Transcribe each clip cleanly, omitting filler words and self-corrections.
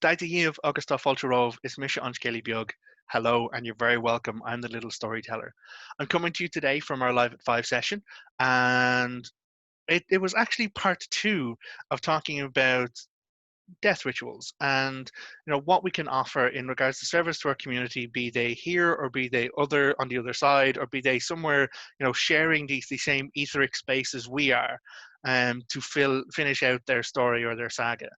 Dagda of Augusta Fulcherove is Misha Anshkeli Biog. Hello, and you're very welcome. I'm the little storyteller. I'm coming to you today from our Live at 5 session, and it was actually part two of talking about death rituals and what we can offer in regards to service to our community, be they here or be they other on the other side, or be they somewhere sharing the same etheric space as we are, to finish out their story or their saga.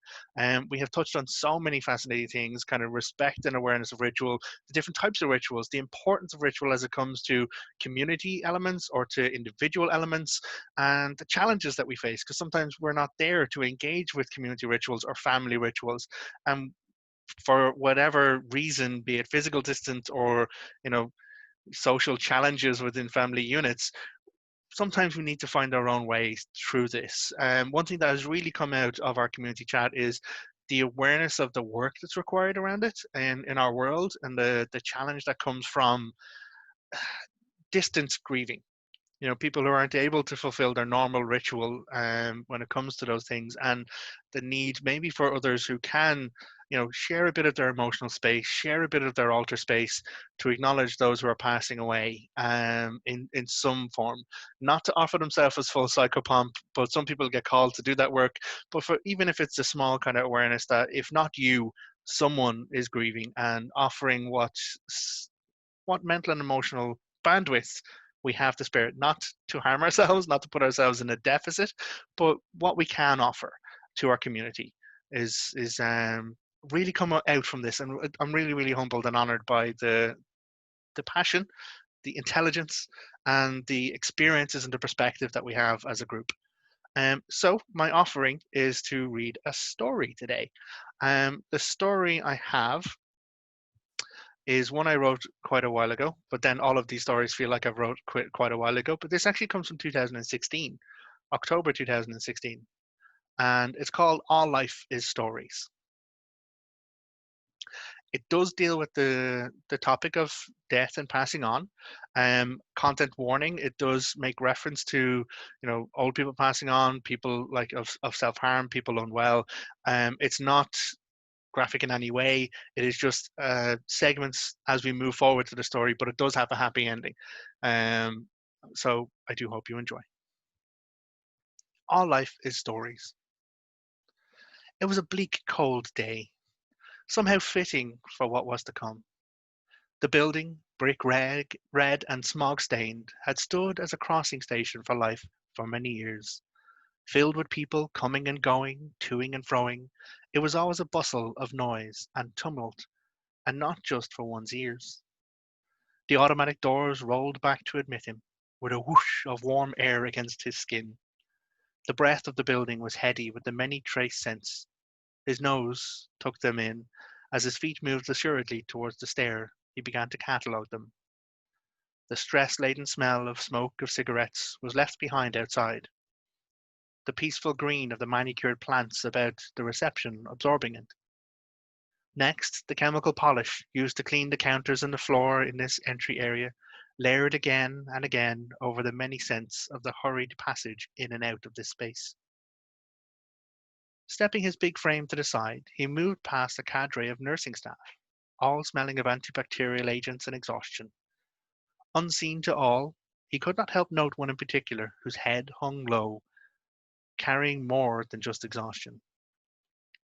We have touched on so many fascinating things, kind of respect and awareness of ritual, the different types of rituals, the importance of ritual as it comes to community elements or to individual elements, and the challenges that we face, because sometimes we're not there to engage with community rituals or family rituals, and for whatever reason, be it physical distance or you know social challenges within family units, sometimes we need to find our own ways through this. One thing that has really come out of our community chat is the awareness of the work that's required around it and in our world, and the challenge that comes from distance grieving. People who aren't able to fulfill their normal ritual, when it comes to those things, and the need maybe for others who can share a bit of their emotional space, share a bit of their altar space, to acknowledge those who are passing away, in some form, not to offer themselves as full psychopomp, but some people get called to do that work. But for, even if it's a small kind of awareness that if not you, someone is grieving, and offering what mental and emotional bandwidth we have to spare, not to harm ourselves, not to put ourselves in a deficit, but what we can offer to our community is really come out from this. And I'm really, really humbled and honored by the passion, the intelligence, and the experiences and the perspective that we have as a group. So my offering is to read a story today. The story I have is one I wrote quite a while ago, but then all of these stories feel like I've wrote quite a while ago. But this actually comes from 2016, October 2016, and it's called All Life is Stories. It does deal with the topic of death and passing on. Content warning: it does make reference to old people passing on, people like of self-harm, people unwell. It's not graphic in any way. It is just segments as we move forward to the story, but it does have a happy ending. So I do hope you enjoy. All life is stories. It was a bleak, cold day, somehow fitting for what was to come. The building, brick red and smog stained, had stood as a crossing station for life for many years. Filled with people coming and going, toing and froing, it was always a bustle of noise and tumult, and not just for one's ears. The automatic doors rolled back to admit him, with a whoosh of warm air against his skin. The breath of the building was heady with the many trace scents. His nose took them in. As his feet moved assuredly towards the stair, he began to catalogue them. The stress-laden smell of smoke of cigarettes was left behind outside, the peaceful green of the manicured plants about the reception absorbing it. Next, the chemical polish used to clean the counters and the floor in this entry area, layered again and again over the many scents of the hurried passage in and out of this space. Stepping his big frame to the side, he moved past a cadre of nursing staff, all smelling of antibacterial agents and exhaustion. Unseen to all, he could not help note one in particular whose head hung low, carrying more than just exhaustion.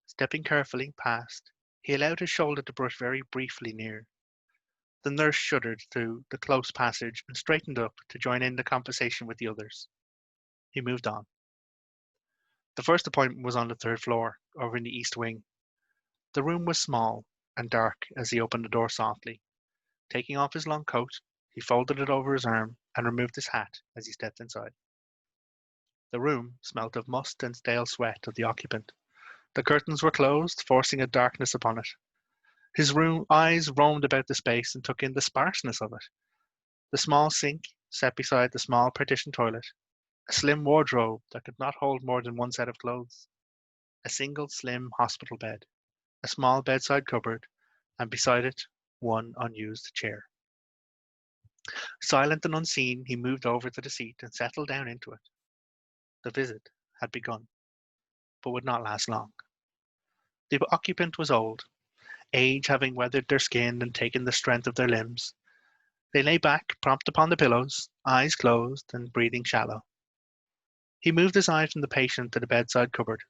Stepping carefully past, he allowed his shoulder to brush very briefly near. The nurse shuddered through the close passage and straightened up to join in the conversation with the others. He moved on. The first appointment was on the third floor, over in the east wing. The room was small and dark as he opened the door softly. Taking off his long coat, he folded it over his arm and removed his hat as he stepped inside. The room smelt of must and stale sweat of the occupant. The curtains were closed, forcing a darkness upon it. His eyes roamed about the space and took in the sparseness of it. The small sink set beside the small partition toilet, a slim wardrobe that could not hold more than one set of clothes, a single slim hospital bed, a small bedside cupboard, and beside it, one unused chair. Silent and unseen, he moved over to the seat and settled down into it. The visit had begun, but would not last long. The occupant was old, age having weathered their skin and taken the strength of their limbs. They lay back, propped upon the pillows, eyes closed and breathing shallow. He moved his eye from the patient to the bedside cupboard.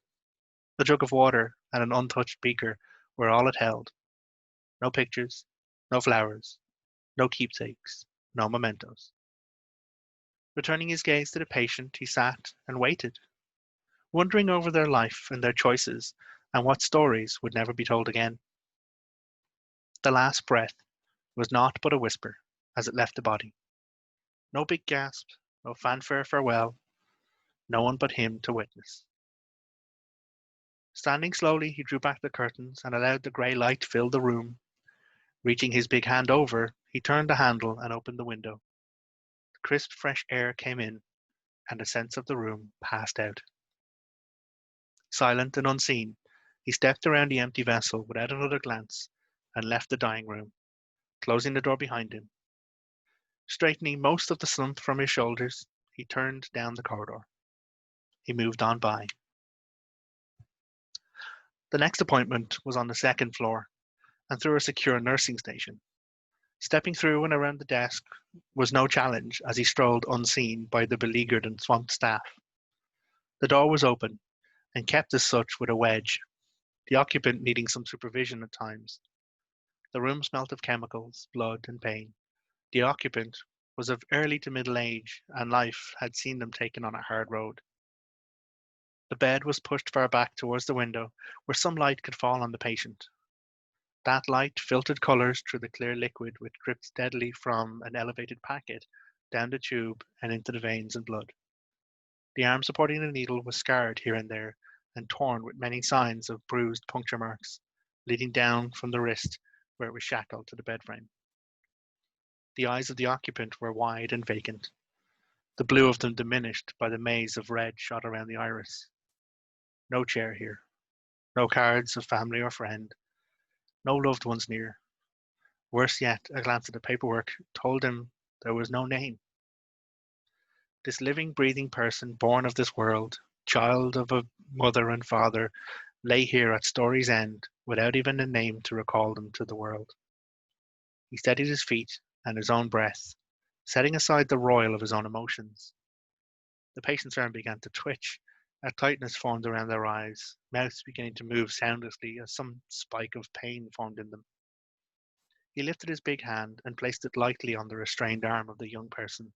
The jug of water and an untouched beaker were all it held. No pictures, no flowers, no keepsakes, no mementos. Returning his gaze to the patient, he sat and waited, wondering over their life and their choices and what stories would never be told again. The last breath was naught but a whisper as it left the body. No big gasp, no fanfare farewell, no one but him to witness. Standing slowly, he drew back the curtains and allowed the grey light fill the room. Reaching his big hand over, he turned the handle and opened the window. The crisp, fresh air came in, and the sense of the room passed out. Silent and unseen, he stepped around the empty vessel without another glance and left the dining room, closing the door behind him. Straightening most of the slump from his shoulders, he turned down the corridor. He moved on by. The next appointment was on the second floor and through a secure nursing station. Stepping through and around the desk was no challenge as he strolled unseen by the beleaguered and swamped staff. The door was open and kept as such with a wedge, the occupant needing some supervision at times. The room smelt of chemicals, blood, and pain. The occupant was of early to middle age, and life had seen them taken on a hard road. The bed was pushed far back towards the window, where some light could fall on the patient. That light filtered colours through the clear liquid which dripped steadily from an elevated packet down the tube and into the veins and blood. The arm supporting the needle was scarred here and there and torn with many signs of bruised puncture marks, leading down from the wrist where it was shackled to the bed frame. The eyes of the occupant were wide and vacant, the blue of them diminished by the maze of red shot around the iris. No chair here, no cards of family or friend, no loved ones near. Worse yet, a glance at the paperwork told him there was no name. This living, breathing person, born of this world, child of a mother and father, lay here at story's end without even a name to recall them to the world. He steadied his feet and his own breath, setting aside the roil of his own emotions. The patient's arm began to twitch. A tightness formed around their eyes, mouths beginning to move soundlessly as some spike of pain formed in them. He lifted his big hand and placed it lightly on the restrained arm of the young person.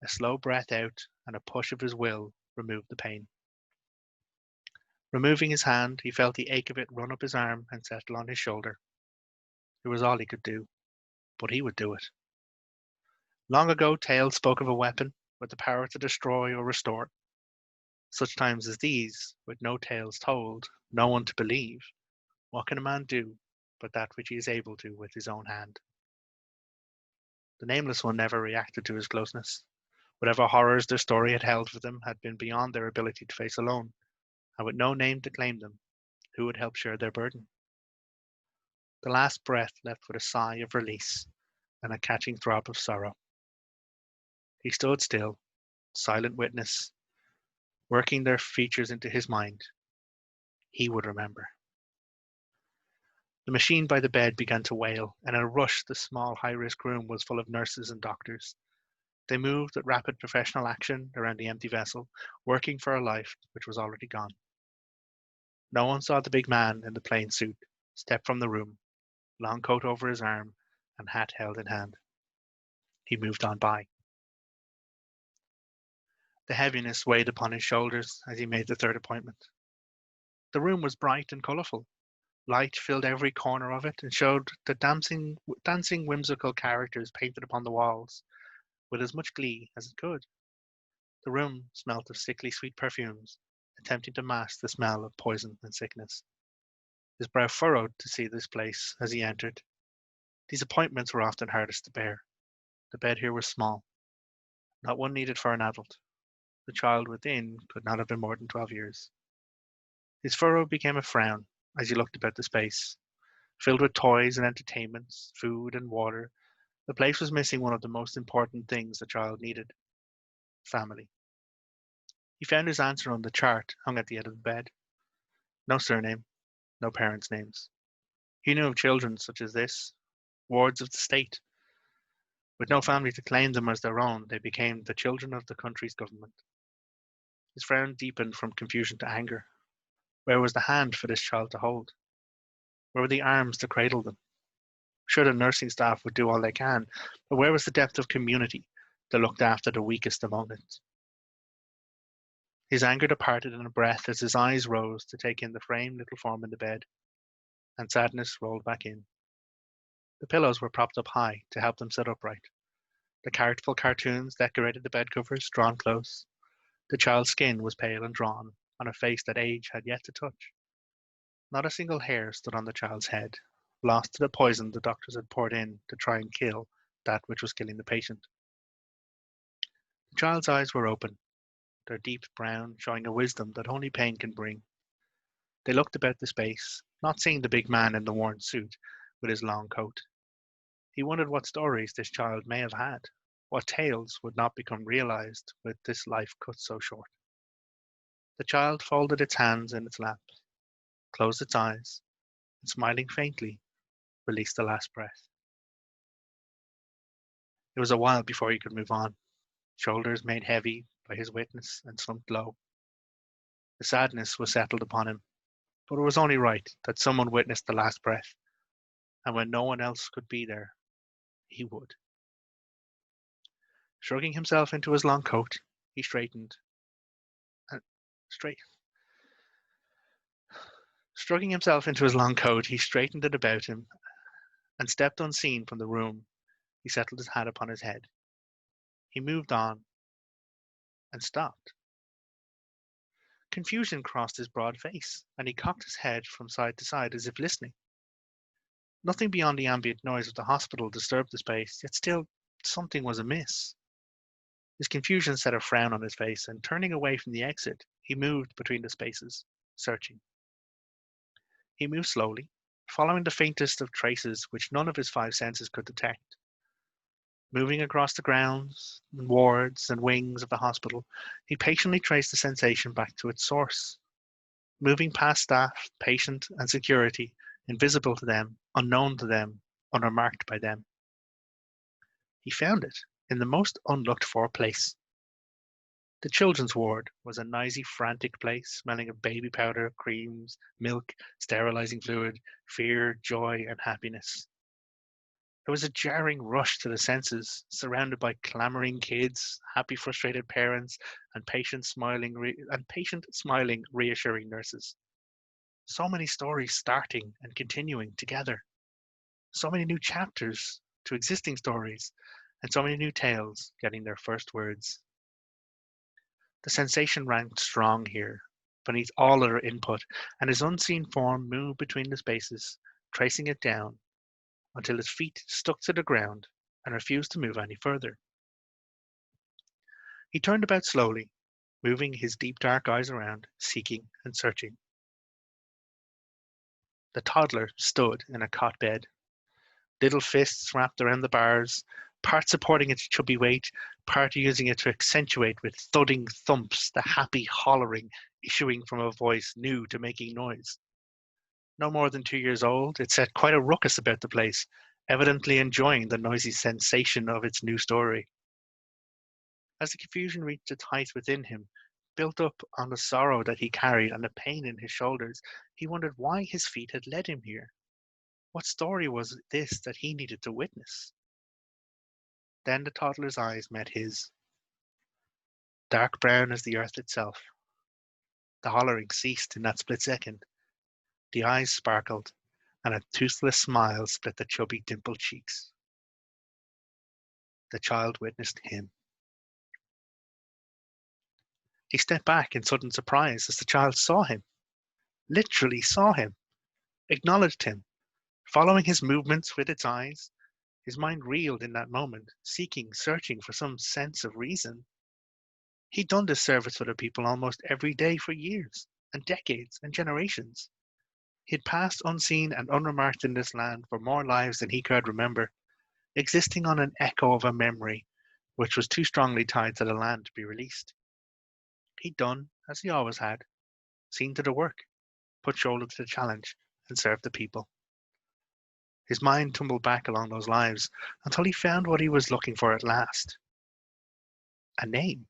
A slow breath out and a push of his will removed the pain. Removing his hand, he felt the ache of it run up his arm and settle on his shoulder. It was all he could do, but he would do it. Long ago, tales spoke of a weapon with the power to destroy or restore. Such times as these, with no tales told, no one to believe, what can a man do but that which he is able to with his own hand? The nameless one never reacted to his closeness. Whatever horrors their story had held for them had been beyond their ability to face alone, and with no name to claim them, who would help share their burden? The last breath left with a sigh of release and a catching throb of sorrow. He stood still, silent witness, working their features into his mind. He would remember. The machine by the bed began to wail, and in a rush the small high-risk room was full of nurses and doctors. They moved with rapid professional action around the empty vessel, working for a life which was already gone. No one saw the big man in the plain suit step from the room, long coat over his arm and hat held in hand. He moved on by. The heaviness weighed upon his shoulders as he made the third appointment. The room was bright and colourful. Light filled every corner of it and showed the dancing whimsical characters painted upon the walls with as much glee as it could. The room smelt of sickly sweet perfumes, attempting to mask the smell of poison and sickness. His brow furrowed to see this place as he entered. These appointments were often hardest to bear. The bed here was small, not one needed for an adult. The child within could not have been more than 12 years. His furrow became a frown as he looked about the space. Filled with toys and entertainments, food and water, the place was missing one of the most important things the child needed: family. He found his answer on the chart hung at the end of the bed. No surname, no parents' names. He knew of children such as this, wards of the state. With no family to claim them as their own, they became the children of the country's government. His frown deepened from confusion to anger. Where was the hand for this child to hold? Where were the arms to cradle them? Sure, the nursing staff would do all they can, but where was the depth of community that looked after the weakest among it? His anger departed in a breath as his eyes rose to take in the framed little form in the bed, and sadness rolled back in. The pillows were propped up high to help them sit upright. The characterful cartoons decorated the bed covers, drawn close. The child's skin was pale and drawn on a face that age had yet to touch. Not a single hair stood on the child's head, lost to the poison the doctors had poured in to try and kill that which was killing the patient. The child's eyes were open, their deep brown showing a wisdom that only pain can bring. They looked about the space, not seeing the big man in the worn suit with his long coat. He wondered what stories this child may have had, what tales would not become realized with this life cut so short. The child folded its hands in its lap, closed its eyes, and smiling faintly, released the last breath. It was a while before he could move on, shoulders made heavy by his witness and slumped low. The sadness was settled upon him, but it was only right that someone witnessed the last breath, and when no one else could be there, he would. Shrugging himself into his long coat, he straightened and straight. Shrugging himself into his long coat, he straightened it about him and stepped unseen from the room. He settled his hat upon his head. He moved on and stopped. Confusion crossed his broad face, and he cocked his head from side to side as if listening. Nothing beyond the ambient noise of the hospital disturbed the space, yet still something was amiss. His confusion set a frown on his face, and turning away from the exit, he moved between the spaces, searching. He moved slowly, following the faintest of traces which none of his five senses could detect. Moving across the grounds, wards, and wings of the hospital, he patiently traced the sensation back to its source. Moving past staff, patient, and security, invisible to them, unknown to them, unremarked by them. He found it in the most unlooked-for place. The children's ward was a noisy, frantic place, smelling of baby powder, creams, milk, sterilizing fluid, fear, joy, and happiness. There was a jarring rush to the senses, surrounded by clamoring kids, happy, frustrated parents, and patient, smiling, reassuring nurses. So many stories starting and continuing together. So many new chapters to existing stories, and so many new tales getting their first words. The sensation ranked strong here, beneath all other input, and his unseen form moved between the spaces, tracing it down until his feet stuck to the ground and refused to move any further. He turned about slowly, moving his deep dark eyes around, seeking and searching. The toddler stood in a cot bed, little fists wrapped around the bars, part supporting its chubby weight, part using it to accentuate with thudding thumps the happy hollering issuing from a voice new to making noise. No more than 2 years old, it set quite a ruckus about the place, evidently enjoying the noisy sensation of its new story. As the confusion reached its height within him, built up on the sorrow that he carried and the pain in his shoulders, he wondered why his feet had led him here. What story was this that he needed to witness? Then the toddler's eyes met his, dark brown as the earth itself. The hollering ceased in that split second. The eyes sparkled, and a toothless smile split the chubby, dimpled cheeks. The child witnessed him. He stepped back in sudden surprise as the child saw him, literally saw him, acknowledged him, following his movements with its eyes. His mind reeled in that moment, seeking, searching for some sense of reason. He'd done this service for the people almost every day for years, and decades, and generations. He'd passed unseen and unremarked in this land for more lives than he could remember, existing on an echo of a memory which was too strongly tied to the land to be released. He'd done, as he always had, seen to the work, put shoulder to the challenge, and serve the people. His mind tumbled back along those lives until he found what he was looking for at last: a name.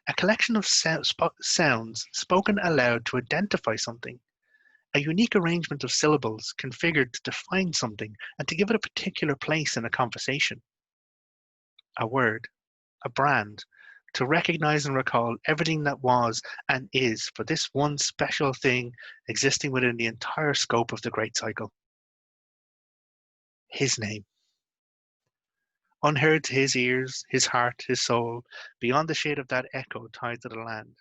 A collection of sounds spoken aloud to identify something, a unique arrangement of syllables configured to define something and to give it a particular place in a conversation. A word, a brand, to recognize and recall everything that was and is for this one special thing existing within the entire scope of the Great Cycle. His name. Unheard to his ears, his heart, his soul, beyond the shade of that echo tied to the land.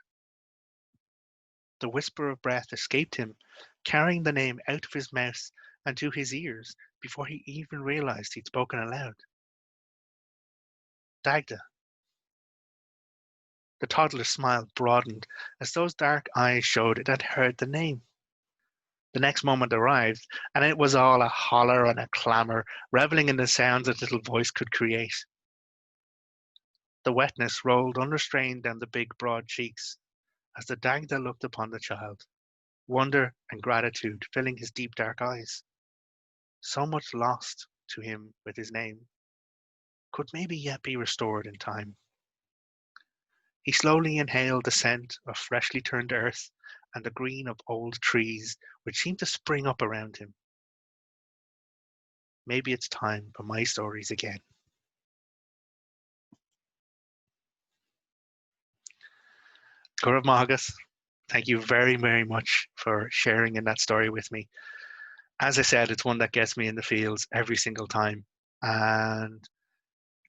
The whisper of breath escaped him, carrying the name out of his mouth and to his ears before he even realized he'd spoken aloud. Dagda. The toddler's smile broadened as those dark eyes showed it had heard the name. The next moment arrived, and it was all a holler and a clamour, revelling in the sounds its little voice could create. The wetness rolled unrestrained down the big, broad cheeks as the Dagda looked upon the child, wonder and gratitude filling his deep, dark eyes. So much lost to him with his name could maybe yet be restored in time. He slowly inhaled the scent of freshly turned earth and the green of old trees which seemed to spring up around him. Maybe it's time for my stories again. Gaurav Mahagas, thank you very, very much for sharing in that story with me. As I said, it's one that gets me in the feels every single time. And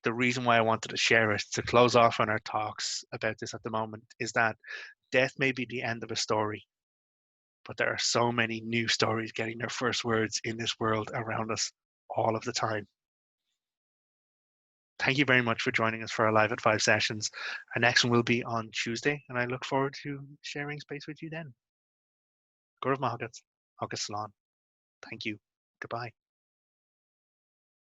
the reason why I wanted to share it, to close off on our talks about this at the moment, is that death may be the end of a story, but there are so many new stories getting their first words in this world around us all of the time. Thank you very much for joining us for our Live at 5 sessions. Our next one will be on Tuesday, and I look forward to sharing space with you then. Gaurav Mahagat, August Salon. Thank you. Goodbye.